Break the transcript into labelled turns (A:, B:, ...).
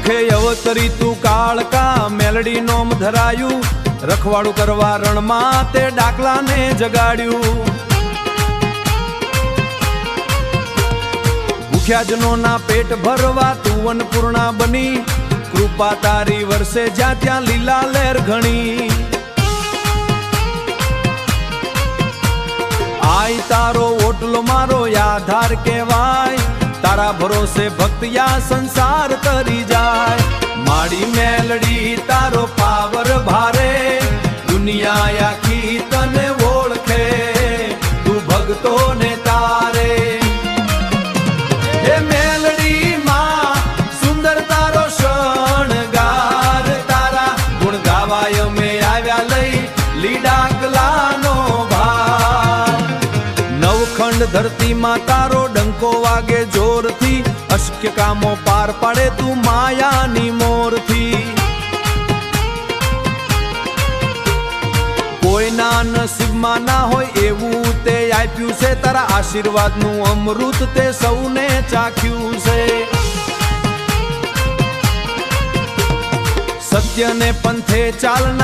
A: મુખે અવતરી તું કાળકા મેલડી નોમ ધરાયું રખવાડું કરવા રણમાં તે ડાકલાને જગાડ્યું ભૂખ્યાજનોના પેટ ભરવા તું અન્નપૂર્ણા બની કૃપા તારી વર્ષે જ્યાં ત્યાં લીલા લહેર ઘણી આય તારો ઓટલો મારો આધાર કહેવાય તારા ભરોસે ભક્તિયા સંસાર તરી જાય માડી મેલડી તારો પાવર ભારે દુનિયા આખી તને ઓળખે તું ભક્તોને તારે હે મેલડી માં સુંદર તારો શણગાર તારા ગુણ ગાવાય અમે આવ્યા લઈ લીડાકલાનો ભાર નવખંડ ધરતીમાં તારો ડંકો વાગે જોરથી અશક્ય કામો પાર પાડે તું માયાની મોરથી કોઈના નસીબમાં ના હોય એવું તે આપ્યું છે તારા આશીર્વાદનું અમૃત તે સૌને ચાખ્યું છે સત્યને પંથે ચાલના